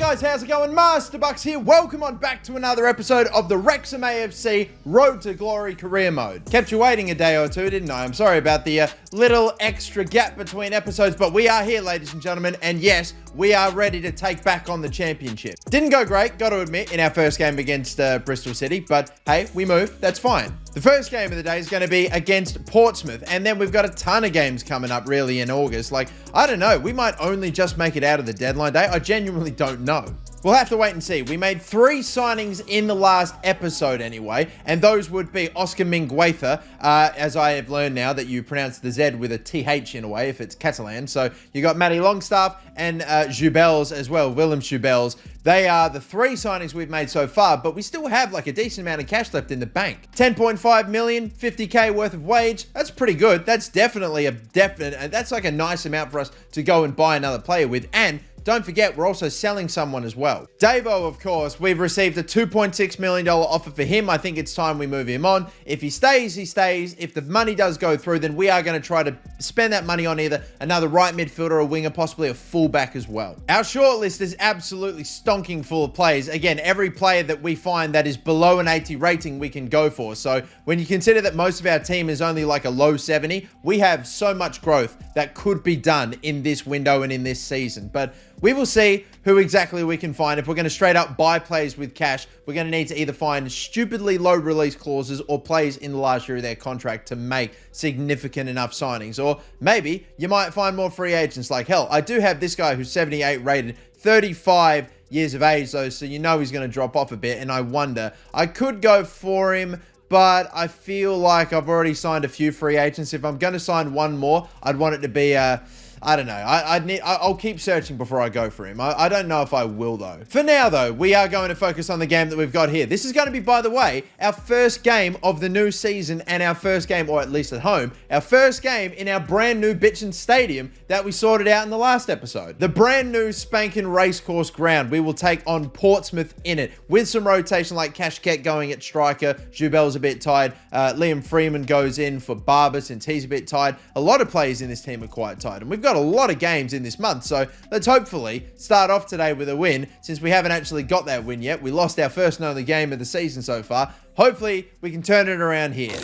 guys, how's it going? Master Bucks here. Welcome on back to another episode of the Wrexham AFC Road to Glory career mode. Kept you waiting a day or two, didn't I? I'm sorry about the little extra gap between episodes, but we are here, ladies and gentlemen, and yes, we are ready to take back on the championship. Didn't go great, got to admit, in our first game against Bristol City, but hey, we moved, that's fine. The first game of the day is going to be against Portsmouth, and then we've got a ton of games coming up really in August. Like, I don't know, we might only just make it out of the deadline day. I genuinely don't know. We'll have to wait and see. We made 3 signings in the last episode anyway, and those would be Oscar Mingueza, as I have learned now that you pronounce the Z with a TH in a way if it's Catalan. So you got Matty Longstaff and Jubels as well, Willem Jubels. They are the 3 signings we've made so far, but we still have like a decent amount of cash left in the bank. 10.5 million, 50k worth of wage. That's pretty good. That's definitely that's like a nice amount for us to go and buy another player with. And don't forget, we're also selling someone as well. Davo, of course, we've received a $2.6 million offer for him. I think it's time we move him on. If he stays, he stays. If the money does go through, then we are going to try to spend that money on either another right midfielder, a winger, possibly a fullback as well. Our shortlist is absolutely stonking full of players. Again, every player that we find that is below an 80 rating, we can go for. So when you consider that most of our team is only like a low 70, we have so much growth that could be done in this window and in this season. But we will see who exactly we can find. If we're going to straight up buy players with cash, we're going to need to either find stupidly low release clauses or plays in the last year of their contract to make significant enough signings. Or maybe you might find more free agents. Like, hell, I do have this guy who's 78 rated, 35 years of age though, so you know he's going to drop off a bit. And I wonder, I could go for him, but I feel like I've already signed a few free agents. If I'm going to sign one more, I'd want it to be I don't know. I'll keep searching before I go for him. I don't know if I will, though. For now, though, we are going to focus on the game that we've got here. This is going to be, by the way, our first game of the new season and our first game, or at least at home, our first game in our brand new bitchin' stadium that we sorted out in the last episode. The brand new spanking racecourse ground. We will take on Portsmouth in it with some rotation like Cashket going at striker. Jubel's a bit tired. Liam Freeman goes in for Barber since he's a bit tired. A lot of players in this team are quite tired, and we've got a lot of games in this month, so let's hopefully start off today with a win, since we haven't actually got that win yet. We lost our first and only game of the season so far. Hopefully we can turn it around here.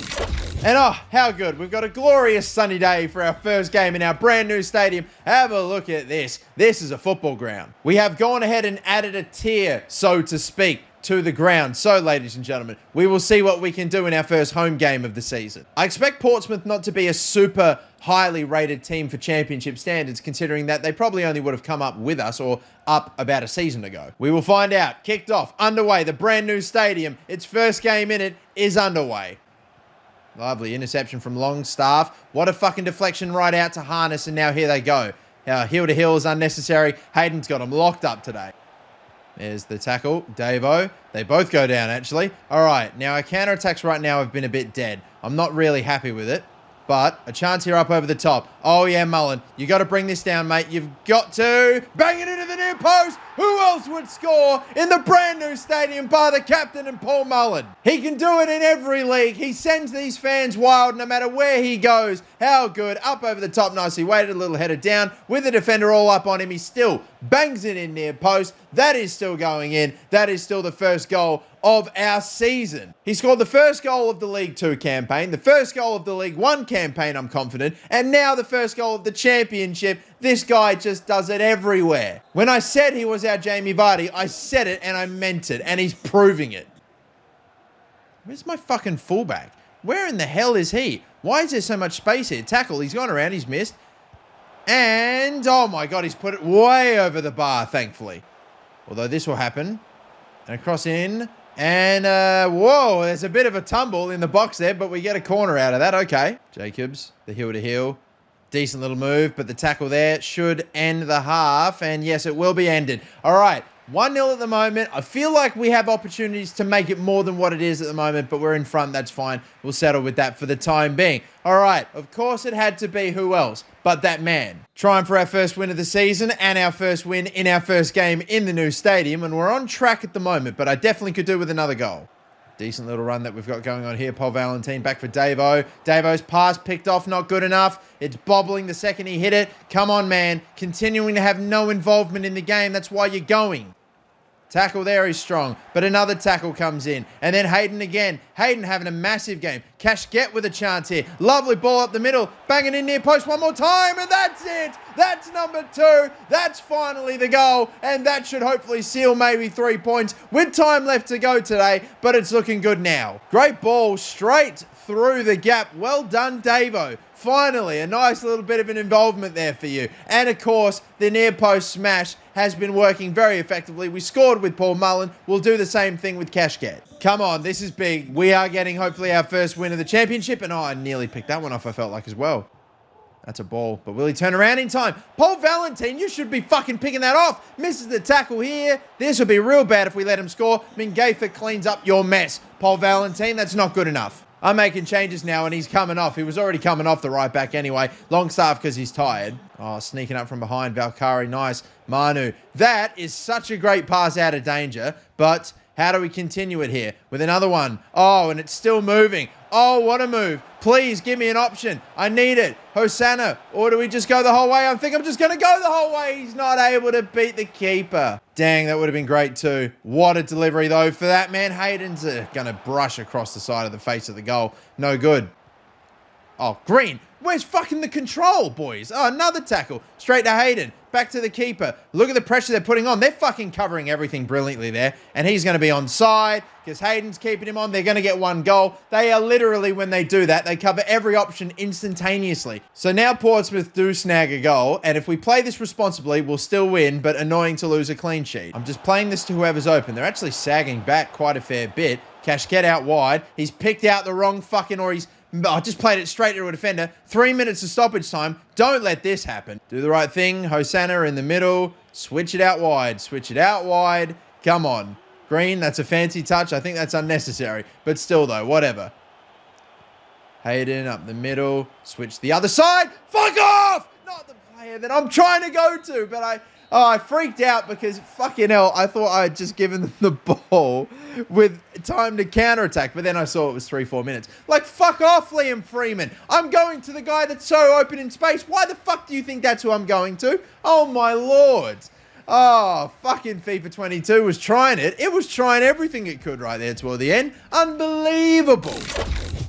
And oh, how good. We've got a glorious sunny day for our first game in our brand new stadium. Have a look at this. This is a football ground. We have gone ahead and added a tier, so to speak, to the ground. So, ladies and gentlemen, we will see what we can do in our first home game of the season. I expect Portsmouth not to be a super highly rated team for championship standards, considering that they probably only would have come up with us or up about a season ago. We will find out. Kicked off, underway, the brand new stadium. Its first game in it is underway. Lovely interception from Longstaff. What a fucking deflection right out to Harness, and now here they go. Heel to heel is unnecessary. Hayden's got them locked up today. There's the tackle. Davo. They both go down, actually. All right. Now, our counterattacks right now have been a bit dead. I'm not really happy with it. But a chance here up over the top. Oh, yeah, Mullen. You got to bring this down, mate. You've got to. Bang it into the near post. Who else would score in the brand new stadium bar the captain and Paul Mullen? He can do it in every league. He sends these fans wild no matter where he goes. How good. Up over the top nicely. Waited a little header down with the defender all up on him. He still bangs it in near post. That is still going in. That is still the first goal of our season. He scored the first goal of the League 2 campaign, the first goal of the League 1 campaign, I'm confident, and now the first goal of the championship. This guy just does it everywhere. When I said he was our Jamie Vardy, I said it and I meant it, and he's proving it. Where's my fucking fullback? Where in the hell is he? Why is there so much space here? Tackle, he's gone around, he's missed. And, oh my God, he's put it way over the bar, thankfully. Although this will happen. And cross in. And, whoa, there's a bit of a tumble in the box there, but we get a corner out of that. Okay. Jacobs, the heel to heel. Decent little move, but the tackle there should end the half. And yes, it will be ended. All right. 1-0 at the moment. I feel like we have opportunities to make it more than what it is at the moment, but we're in front. That's fine. We'll settle with that for the time being. All right. Of course, it had to be who else but that man. Trying for our first win of the season and our first win in our first game in the new stadium, and we're on track at the moment, but I definitely could do with another goal. Decent little run that we've got going on here. Paul Valentine back for Davo. Davo's pass picked off, not good enough. It's bobbling the second he hit it. Come on, man. Continuing to have no involvement in the game. That's why you're going. Tackle there is strong, but another tackle comes in. And then Hayden again. Hayden having a massive game. Kashket with a chance here. Lovely ball up the middle. Banging in near post one more time, and that's it. That's number 2. That's finally the goal, and that should hopefully seal maybe 3 points with time left to go today, but it's looking good now. Great ball straight through the gap. Well done, Davo. Finally, a nice little bit of an involvement there for you. And of course, the near post smash has been working very effectively. We scored with Paul Mullen. We'll do the same thing with Kashket. Come on, this is big. We are getting hopefully our first win of the championship. And I nearly picked that one off, I felt like, as well. That's a ball, but will he turn around in time? Paul Valentine, you should be fucking picking that off. Misses the tackle here. This would be real bad if we let him score. Mingaitha cleans up your mess. Paul Valentine, that's not good enough. I'm making changes now, and he's coming off. He was already coming off the right back anyway. Longstaff because he's tired. Oh, sneaking up from behind. Valkyrie, nice. Manu. That is such a great pass out of danger, but how do we continue it here? With another one. Oh, and it's still moving. Oh, what a move. Please give me an option. I need it. Hosanna. Or do we just go the whole way? I think I'm just going to go the whole way. He's not able to beat the keeper. Dang, that would have been great too. What a delivery though for that man. Hayden's going to brush across the side of the face of the goal. No good. Oh, Green. Where's fucking the control, boys? Oh, another tackle. Straight to Hayden. Back to the keeper. Look at the pressure they're putting on. They're fucking covering everything brilliantly there. And he's going to be onside because Hayden's keeping him on. They're going to get 1 goal. They are literally, when they do that, they cover every option instantaneously. So now Portsmouth do snag a goal. And if we play this responsibly, we'll still win, but annoying to lose a clean sheet. I'm just playing this to whoever's open. They're actually sagging back quite a fair bit. Kashket out wide. He's picked out the wrong fucking, or he's... I just played it straight to a defender. 3 minutes of stoppage time. Don't let this happen. Do the right thing. Hosanna in the middle. Switch it out wide. Switch it out wide. Come on. Green, that's a fancy touch. I think that's unnecessary. But still, though, whatever. Hayden up the middle. Switch the other side. Fuck off! Not the player that I'm trying to go to, but I freaked out because, fucking hell, I thought I had just given them the ball with time to counterattack, but then I saw it was 3-4 minutes. Like, fuck off, Liam Freeman. I'm going to the guy that's so open in space. Why the fuck do you think that's who I'm going to? Oh, my lord. Oh, fucking FIFA 22 was trying it. It was trying everything it could right there toward the end. Unbelievable.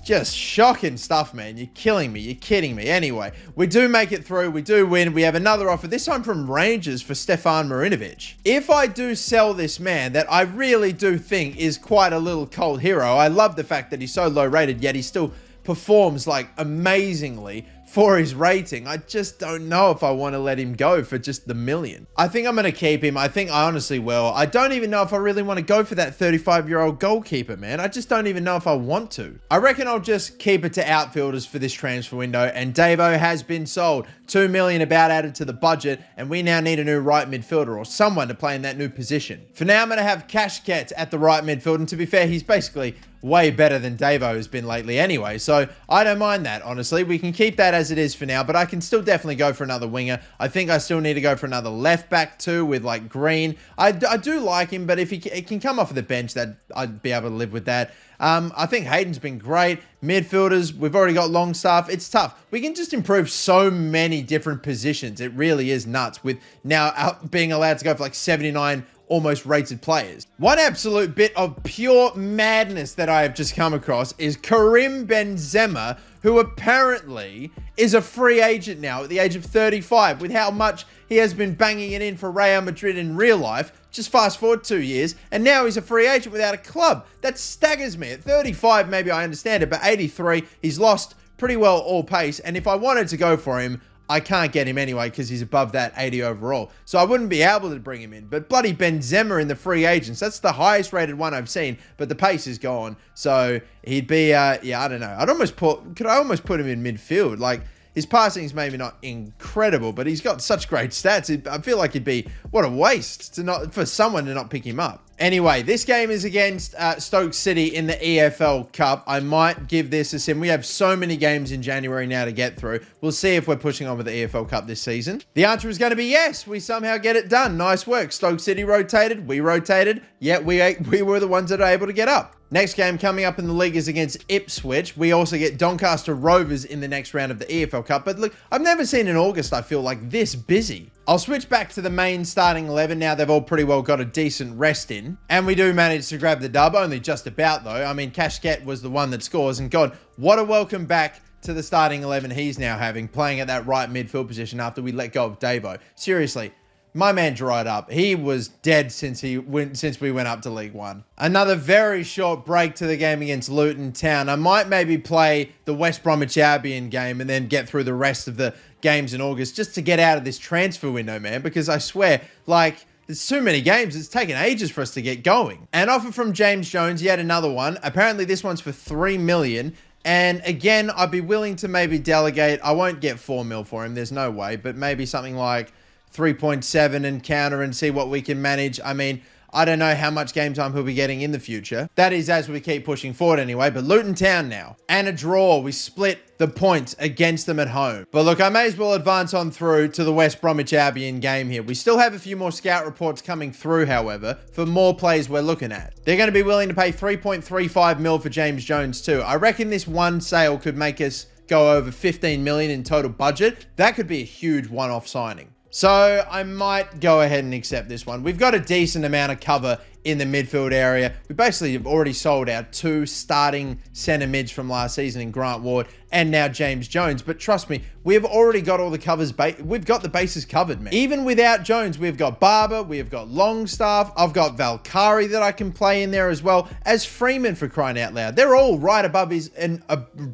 Just shocking stuff, man. You're killing me. You're kidding me. Anyway, we do make it through. We do win. We have another offer, this time from Rangers for Stefan Marinovic. If I do sell this man that I really do think is quite a little cold hero, I love the fact that he's so low rated, yet he still performs like amazingly for his rating. I just don't know if I want to let him go for just the million. I think I'm going to keep him. I think I honestly will. I don't even know if I really want to go for that 35-year-old goalkeeper, man. I just don't even know if I want to. I reckon I'll just keep it to outfielders for this transfer window, and Davo has been sold. 2 million about added to the budget, and we now need a new right midfielder or someone to play in that new position. For now, I'm going to have Kashket at the right midfield, and to be fair, he's basically way better than Davo has been lately anyway, so I don't mind that, honestly. We can keep that as it is for now, but I can still definitely go for another winger. I think I still need to go for another left back too with like Green. I do like him, but if he can come off of the bench, that I'd be able to live with that. I think Hayden's been great. Midfielders, we've already got Longstaff. It's tough. We can just improve so many different positions. It really is nuts with now being allowed to go for like 79 almost rated players. One absolute bit of pure madness that I have just come across is Karim Benzema, who apparently is a free agent now at the age of 35, with how much he has been banging it in for Real Madrid in real life. Just fast forward 2 years, and now he's a free agent without a club. That staggers me. At 35, maybe I understand it, but 83, he's lost pretty well all pace, and if I wanted to go for him, I can't get him anyway because he's above that 80 overall. So I wouldn't be able to bring him in. But bloody Benzema in the free agents, that's the highest rated one I've seen, but the pace is gone. So he'd be, yeah, I don't know. Could I almost put him in midfield? Like, his passing is maybe not incredible, but he's got such great stats. I feel like it'd be, what a waste for someone to not pick him up. Anyway, this game is against Stoke City in the EFL Cup. I might give this a sim. We have so many games in January now to get through. We'll see if we're pushing on with the EFL Cup this season. The answer is going to be yes. We somehow get it done. Nice work. Stoke City rotated. We rotated. Yet we were the ones that are able to get up. Next game coming up in the league is against Ipswich. We also get Doncaster Rovers in the next round of the EFL Cup. But look, I've never seen in August, I feel like, this busy. I'll switch back to the main starting 11 now. They've all pretty well got a decent rest in. And we do manage to grab the dub, only just about though. I mean, Kashket was the one that scores. And God, what a welcome back to the starting 11 he's now having, playing at that right midfield position after we let go of Davo. Seriously. My man dried up. He was dead since we went up to League One. Another very short break to the game against Luton Town. I might maybe play the West Bromwich Albion game and then get through the rest of the games in August just to get out of this transfer window, man, because I swear, like, there's too many games. It's taken ages for us to get going. An offer from James Jones, yet another one. Apparently this one's for 3 million. And again, I'd be willing to maybe delegate. I won't get 4 mil for him. There's no way, but maybe something like 3.7 and counter and see what we can manage. I mean, I don't know how much game time he'll be getting in the future. That is as we keep pushing forward anyway. But Luton Town now. And a draw. We split the points against them at home. But look, I may as well advance on through to the West Bromwich Albion game here. We still have a few more scout reports coming through, however, for more plays we're looking at. They're going to be willing to pay 3.35 mil for James Jones too. I reckon this one sale could make us go over 15 million in total budget. That could be a huge one-off signing. So I might go ahead and accept this one. We've got a decent amount of cover in the midfield area. We basically have already sold our 2 starting centre mids from last season in Grant Ward and now James Jones. But trust me, we have already got all the covers. We've got the bases covered, man. Even without Jones, we've got Barber, we've got Longstaff, I've got Valkyrie that I can play in there as well as Freeman, for crying out loud. They're all right above his and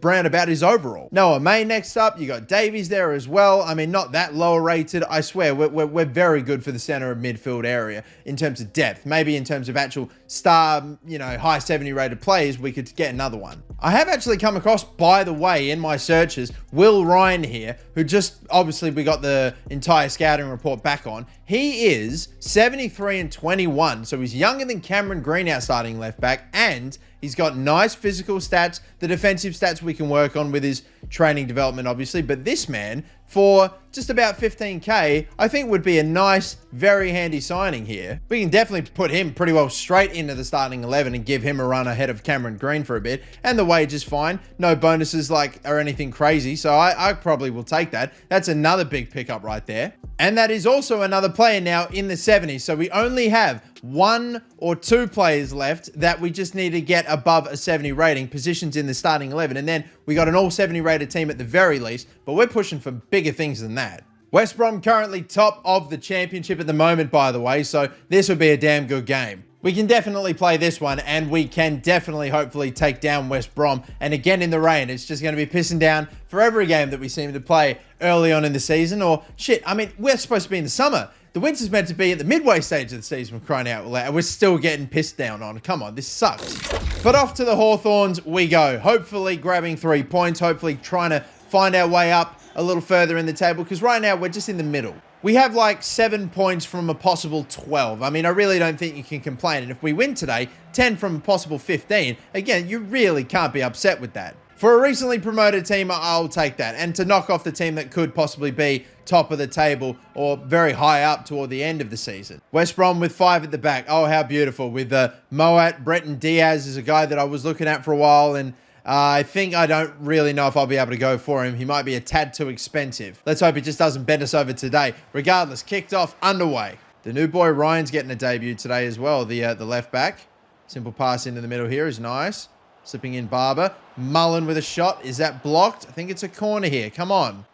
around about his overall. Noah May next up. You got Davies there as well. I mean, not that lower rated. I swear, we're very good for the center of midfield area in terms of depth. Maybe in terms of actual star, you know, high 70 rated players, we could get another one. I have actually come across, by the way, in my searches, Will Ryan here, who just, obviously we got the entire scouting report back on. He is 73 and 21, so he's younger than Cameron Green, our starting left back, and he's got nice physical stats, the defensive stats we can work on with his training development, obviously. But this man, for just about 15k, I think would be a nice, very handy signing here. We can definitely put him pretty well straight into the starting 11 and give him a run ahead of Cameron Green for a bit. And the wage is fine. No bonuses or anything crazy. So I probably will take that. That's another big pickup right there. And that is also another player now in the 70s. So we only have 1 or 2 players left that we just need to get above a 70 rating, positions in the starting 11. And then we got an all 70 rated team at the very least, but we're pushing for bigger things than that. West Brom currently top of the championship at the moment, by the way, so this would be a damn good game. We can definitely play this one, and we can definitely, hopefully, take down West Brom. And again, in the rain, it's just going to be pissing down for every game that we seem to play early on in the season. Or, shit, I mean, we're supposed to be in the summer. The winter's meant to be at the midway stage of the season, for crying out loud. We're still getting pissed down on. Come on, this sucks. But off to the Hawthorns we go. Hopefully grabbing 3 points. Hopefully trying to find our way up a little further in the table. Because right now, we're just in the middle. We have like 7 points from a possible 12. I mean, I really don't think you can complain. And if we win today, 10 from a possible 15. Again, you really can't be upset with that. For a recently promoted team, I'll take that. And to knock off the team that could possibly be top of the table or very high up toward the end of the season. West Brom with 5 at the back. Oh, how beautiful. With Moat, Breton Diaz is a guy that I was looking at for a while. And I don't really know if I'll be able to go for him. He might be a tad too expensive. Let's hope he just doesn't bend us over today. Regardless, kicked off, underway. The new boy Ryan's getting a debut today as well, the left back. Simple pass into the middle here is nice. Slipping in Barber. Mullen with a shot. Is that blocked? I think it's a corner here. Come on.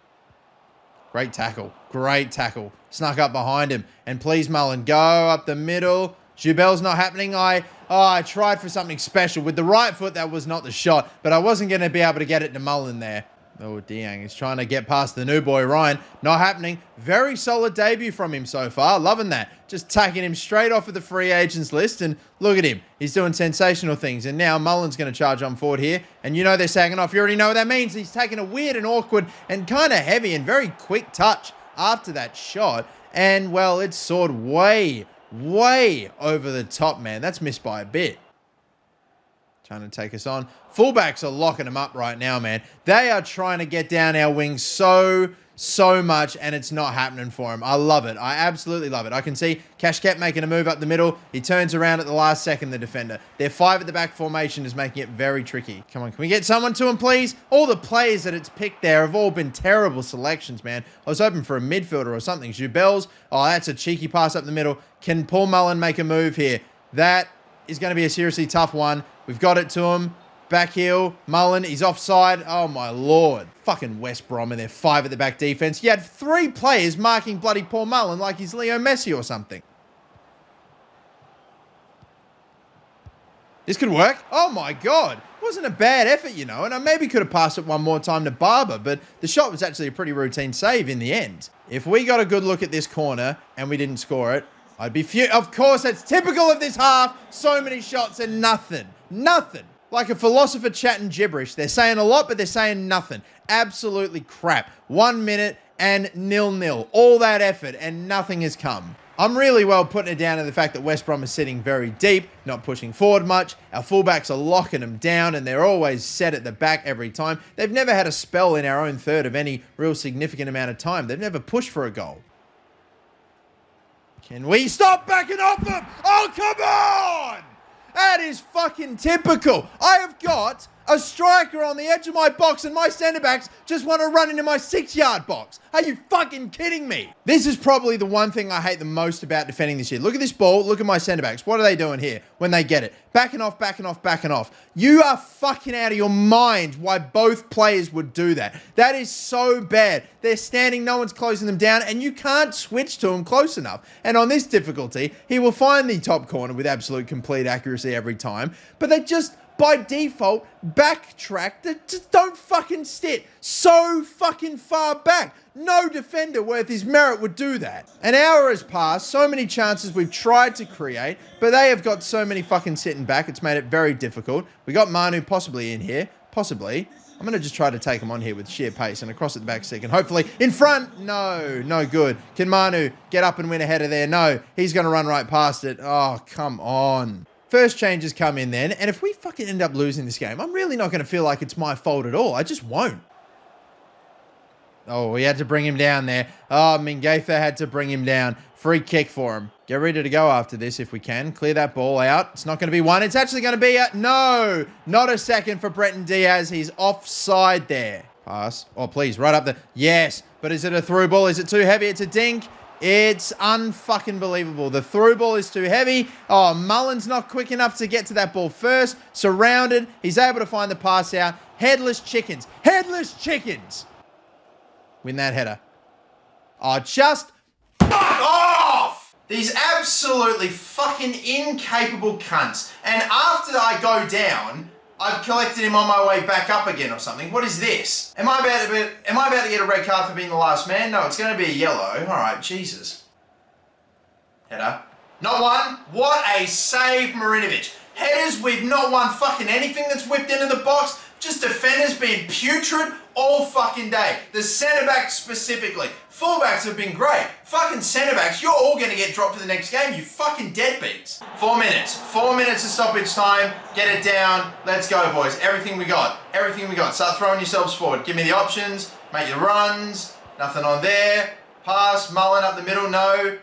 Great tackle. Great tackle. Snuck up behind him. And please, Mullen, go up the middle. Jubel's not happening. I tried for something special. With the right foot, that was not the shot. But I wasn't going to be able to get it to Mullen there. Oh, Diang is trying to get past the new boy, Ryan. Not happening. Very solid debut from him so far. Loving that. Just taking him straight off of the free agents list. And look at him. He's doing sensational things. And now Mullen's going to charge on forward here. And you know they're sagging off. You already know what that means. He's taking a weird and awkward and kind of heavy and very quick touch after that shot. And, well, it's soared way over the top, man. That's missed by a bit. Trying to take us on. Fullbacks are locking them up right now, man. They are trying to get down our wings so much, and it's not happening for him. I love it. I absolutely love it. I can see Kashket making a move up the middle. He turns around at the last second, the defender. Their 5 at the back formation is making it very tricky. Come on, can we get someone to him, please? All the players that it's picked there have all been terrible selections, man. I was hoping for a midfielder or something. Jubels, oh, that's a cheeky pass up the middle. Can Paul Mullen make a move here? That is going to be a seriously tough one. We've got it to him. Back heel. Mullen, he's offside. Oh, my Lord. Fucking West Brom and their 5 at the back defense. You had 3 players marking bloody Paul Mullen like he's Leo Messi or something. This could work. Oh, my God. Wasn't a bad effort, you know, and I maybe could have passed it one more time to Barber, but the shot was actually a pretty routine save in the end. If we got a good look at this corner and we didn't score it, I'd be Of course, that's typical of this half. So many shots and nothing. Nothing. Like a philosopher chatting gibberish. They're saying a lot, but they're saying nothing. Absolutely crap. 1 minute and 0-0. All that effort and nothing has come. I'm really well putting it down to the fact that West Brom is sitting very deep, not pushing forward much. Our fullbacks are locking them down, and they're always set at the back every time. They've never had a spell in our own third of any real significant amount of time. They've never pushed for a goal. Can we stop backing off them? Oh, come on! That is fucking typical. I have got a striker on the edge of my box and my centre-backs just want to run into my 6-yard box. Are you fucking kidding me? This is probably the one thing I hate the most about defending this year. Look at this ball. Look at my centre-backs. What are they doing here when they get it? Backing off, backing off, backing off. You are fucking out of your mind why both players would do that. That is so bad. They're standing, no one's closing them down, and you can't switch to them close enough. And on this difficulty, he will find the top corner with absolute complete accuracy every time, but they just, by default, backtrack. They just don't fucking sit so fucking far back. No defender worth his merit would do that. An hour has passed, so many chances we've tried to create, but they have got so many fucking sitting back, it's made it very difficult. We got Manu possibly in here, possibly. I'm going to just try to take him on here with sheer pace and across at the back stick and hopefully in front. No, no good. Can Manu get up and win ahead of there? No, he's going to run right past it. Oh, come on. First changes come in then, and if we fucking end up losing this game, I'm really not going to feel like it's my fault at all. I just won't. Oh, we had to bring him down there. Oh, Mingaitha had to bring him down. Free kick for him. Get ready to go after this if we can. Clear that ball out. It's not going to be one. It's actually going to be a... No! Not a second for Breton Diaz. He's offside there. Pass. Oh, please. Right up there. Yes. But is it a through ball? Is it too heavy? It's a dink. It's unfucking believable. The through ball is too heavy. Oh, Mullen's not quick enough to get to that ball first. Surrounded. He's able to find the pass out. Headless chickens. Headless chickens. Win that header. Oh, just fuck off! These absolutely fucking incapable cunts. And after I go down, I've collected him on my way back up again or something. What is this? Am I about to get a red card for being the last man? No, it's going to be a yellow. All right, Jesus. Header. Not one. What a save, Marinovic. Headers with not one fucking anything that's whipped into the box. Just defenders being putrid all fucking day. The centre-backs specifically. Fullbacks have been great. Fucking centre-backs, you're all going to get dropped for the next game, you fucking deadbeats. 4 minutes. 4 minutes of stoppage time. Get it down. Let's go, boys. Everything we got. Everything we got. Start throwing yourselves forward. Give me the options. Make your runs. Nothing on there. Pass. Mullen up the middle. No.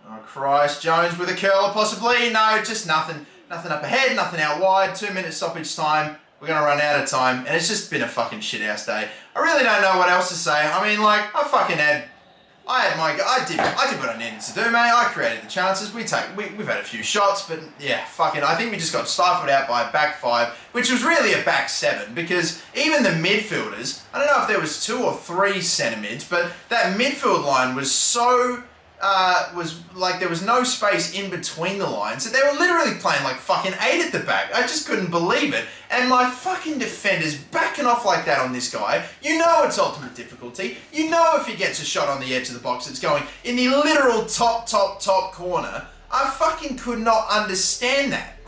Oh, Christ. Jones with a curler possibly. No, just nothing. Nothing up ahead. Nothing out wide. 2 minutes stoppage time. We're going to run out of time, and it's just been a fucking shit-house day. I really don't know what else to say. I mean, like, I did what I needed to do, mate. I created the chances. We've had a few shots, but yeah, fucking, I think we just got stifled out by a back 5, which was really a back 7, because even the midfielders, I don't know if there was 2 or 3 centre mids, but that midfield line was so... there was no space in between the lines. So they were literally playing like fucking 8 at the back. I just couldn't believe it. And my fucking defender's backing off like that on this guy. You know it's ultimate difficulty. You know if he gets a shot on the edge of the box, it's going in the literal top corner. I fucking could not understand that.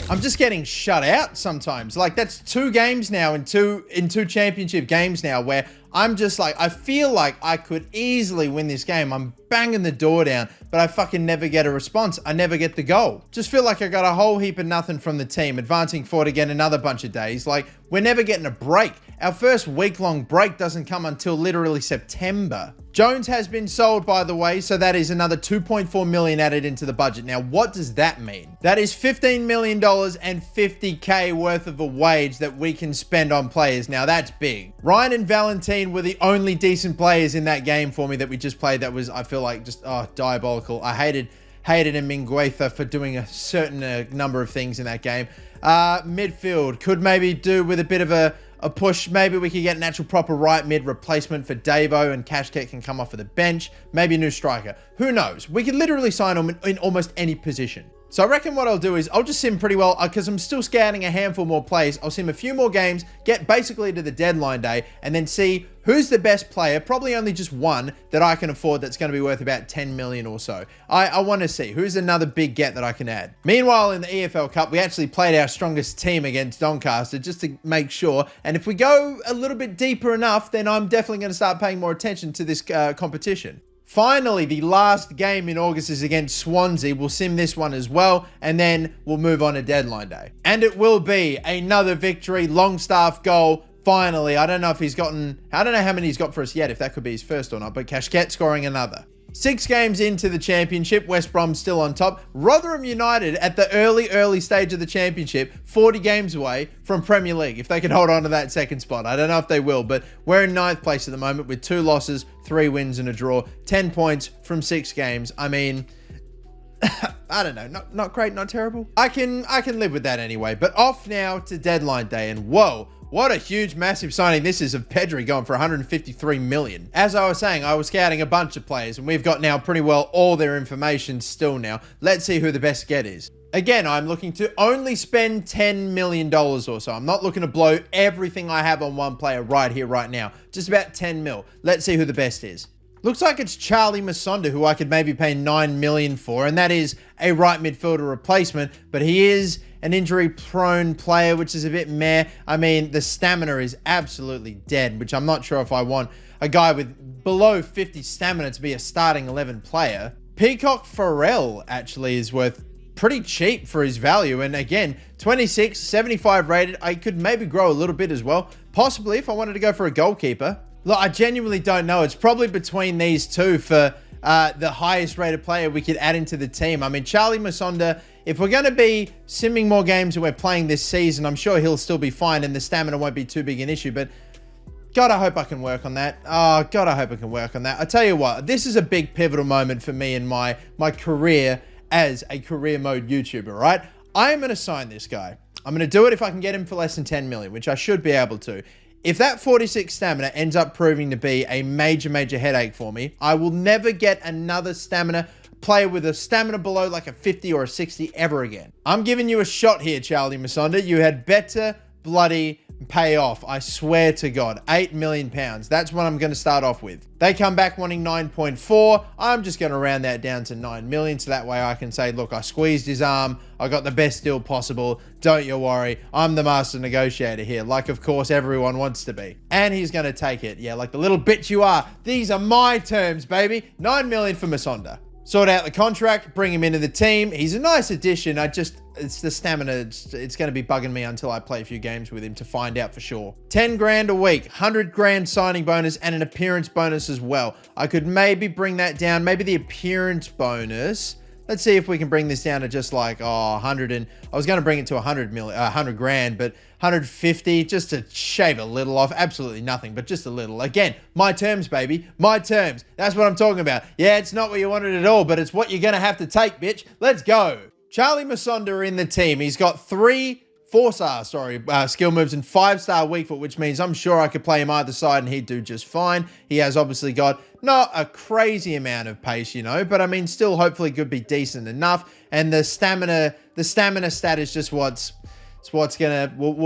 I'm just getting shut out sometimes. Like, that's 2 games now in two championship games now where I'm just like, I feel like I could easily win this game. I'm banging the door down, but I fucking never get a response. I never get the goal. Just feel like I got a whole heap of nothing from the team, advancing forward again another bunch of days. Like, we're never getting a break. Our first week-long break doesn't come until literally September. Jones has been sold, by the way, so that is another 2.4 million added into the budget. Now, what does that mean? That is $15 million and 50K worth of a wage that we can spend on players. Now, that's big. Ryan and Valentine were the only decent players in that game for me that we just played that was, I feel like, just, diabolical. I hated Mingueza for doing a certain number of things in that game. Midfield could maybe do with a bit of a push. Maybe we could get an actual proper right mid replacement for Davo, and Cashket can come off of the bench. Maybe a new striker. Who knows? We could literally sign him in almost any position. So I reckon what I'll do is I'll just sim pretty well because I'm still scouting a handful more plays. I'll sim a few more games, get basically to the deadline day, and then see who's the best player, probably only just one that I can afford that's going to be worth about 10 million or so. I want to see who's another big get that I can add. Meanwhile, in the EFL Cup, we actually played our strongest team against Doncaster just to make sure. And if we go a little bit deeper enough, then I'm definitely going to start paying more attention to this competition. Finally, the last game in August is against Swansea. We'll sim this one as well, and then we'll move on to deadline day. And it will be another victory, Longstaff goal. Finally, I don't know how many he's got for us yet, if that could be his first or not, but Cashket scoring another. 6 games into the championship, West Brom still on top. Rotherham United at the early stage of the championship, 40 games away from Premier League, if they can hold on to that second spot. I don't know if they will, but we're in 9th place at the moment with 2 losses, 3 wins and a draw, 10 points from 6 games. I mean, I don't know, not great, not terrible. I can live with that anyway, but off now to deadline day, and whoa, what a huge, massive signing this is of Pedri going for 153 million. As I was saying, I was scouting a bunch of players, and we've got now pretty well all their information still now. Let's see who the best get is. Again, I'm looking to only spend $10 million or so. I'm not looking to blow everything I have on one player right here, right now. Just about 10 mil. Let's see who the best is. Looks like it's Charlie Masonda, who I could maybe pay 9 million for, and that is a right midfielder replacement, but he is an injury-prone player, which is a bit meh. I mean, the stamina is absolutely dead, which I'm not sure if I want a guy with below 50 stamina to be a starting 11 player. Peacock Farrell actually is worth pretty cheap for his value, and again, 26, 75 rated. I could maybe grow a little bit as well, possibly if I wanted to go for a goalkeeper. Look, I genuinely don't know. It's probably between these two for the highest rated player we could add into the team. I mean, Charlie Masonda, if we're going to be simming more games and we're playing this season, I'm sure he'll still be fine and the stamina won't be too big an issue, but God, I hope I can work on that. Oh, God, I hope I can work on that. I tell you what, this is a big pivotal moment for me in my career as a career mode YouTuber, right? I am going to sign this guy. I'm going to do it if I can get him for less than 10 million, which I should be able to. If that 46 stamina ends up proving to be a major headache for me, I will never get another stamina player with a stamina below like a 50 or a 60 ever again. I'm giving you a shot here, Charlie Masonda. You had better bloody pay off. I swear to God, £8 million. That's what I'm going to start off with. They come back wanting 9.4. I'm just going to round that down to 9 million. So that way I can say, look, I squeezed his arm. I got the best deal possible. Don't you worry. I'm the master negotiator here. Like, of course, everyone wants to be. And he's going to take it. Yeah, like the little bitch you are. These are my terms, baby. 9 million for Masonda. Sort out the contract, bring him into the team. He's a nice addition. It's the stamina. It's going to be bugging me until I play a few games with him to find out for sure. 10 grand a week, 100 grand signing bonus, and an appearance bonus as well. I could maybe bring that down. Maybe the appearance bonus. Let's see if we can bring this down to just like, 100 and I was going to bring it to 100 grand, but 150 just to shave a little off. Absolutely nothing, but just a little. Again, my terms, baby. My terms. That's what I'm talking about. Yeah, it's not what you wanted at all, but it's what you're going to have to take, bitch. Let's go. Charlie Masonda in the team. He's got 4-star skill moves and 5-star weak foot, which means I'm sure I could play him either side and he'd do just fine. He has obviously got not a crazy amount of pace, you know, but I mean, still hopefully could be decent enough. And the stamina stat is just we'll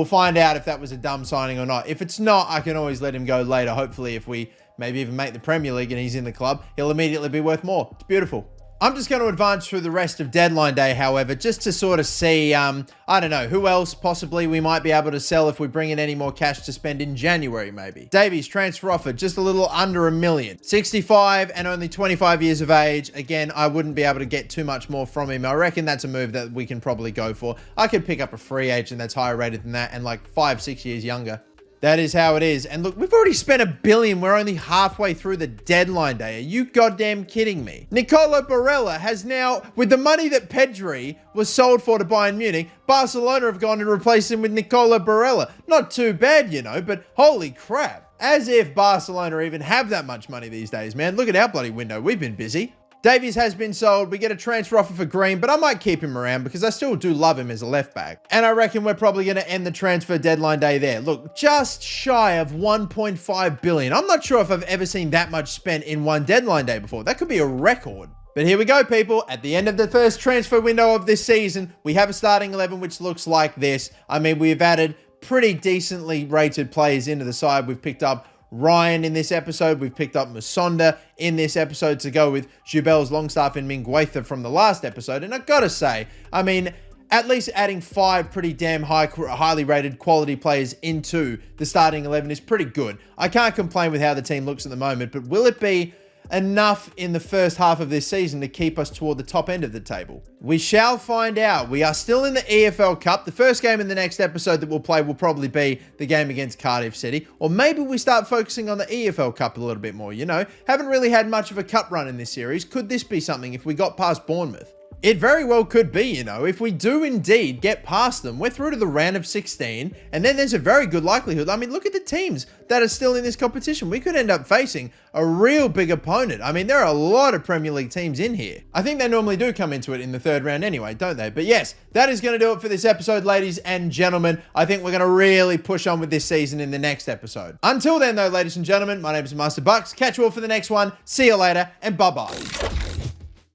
find out if that was a dumb signing or not. If it's not, I can always let him go later. Hopefully if we maybe even make the Premier League and he's in the club, he'll immediately be worth more. It's beautiful. I'm just going to advance through the rest of deadline day, however, just to sort of see, I don't know, who else possibly we might be able to sell if we bring in any more cash to spend in January, maybe. Davies, transfer offer, just a little under $1 million. 65 and only 25 years of age. Again, I wouldn't be able to get too much more from him. I reckon that's a move that we can probably go for. I could pick up a free agent that's higher rated than that and like 5-6 years younger. That is how it is. And look, we've already spent $1 billion. We're only halfway through the deadline day. Are you goddamn kidding me? Nicolo Barella has now, with the money that Pedri was sold for to Bayern Munich, Barcelona have gone and replaced him with Nicolo Barella. Not too bad, you know, but holy crap. As if Barcelona even have that much money these days, man. Look at our bloody window. We've been busy. Davies has been sold. We get a transfer offer for Green, but I might keep him around because I still do love him as a left back. And I reckon we're probably going to end the transfer deadline day there. Look, just shy of 1.5 billion. I'm not sure if I've ever seen that much spent in one deadline day before. That could be a record. But here we go, people. At the end of the first transfer window of this season, we have a starting 11 which looks like this. I mean, we've added pretty decently rated players into the side. We've picked up Ryan in this episode. We've picked up Musonda in this episode to go with Jubel's Longstaff and Mingueza from the last episode. And I gotta say, I mean, at least adding 5 pretty damn highly rated quality players into the starting 11 is pretty good. I can't complain with how the team looks at the moment, but will it be enough in the first half of this season to keep us toward the top end of the table? We shall find out. We are still in the EFL Cup. The first game in the next episode that we'll play will probably be the game against Cardiff City. Or maybe we start focusing on the EFL Cup a little bit more, you know? Haven't really had much of a cup run in this series. Could this be something if we got past Bournemouth? It very well could be, you know. If we do indeed get past them, we're through to the round of 16, and then there's a very good likelihood. I mean, look at the teams that are still in this competition. We could end up facing a real big opponent. I mean, there are a lot of Premier League teams in here. I think they normally do come into it in the third round anyway, don't they? But yes, that is going to do it for this episode, ladies and gentlemen. I think we're going to really push on with this season in the next episode. Until then, though, ladies and gentlemen, my name is Master Bucks. Catch you all for the next one. See you later, and bye-bye.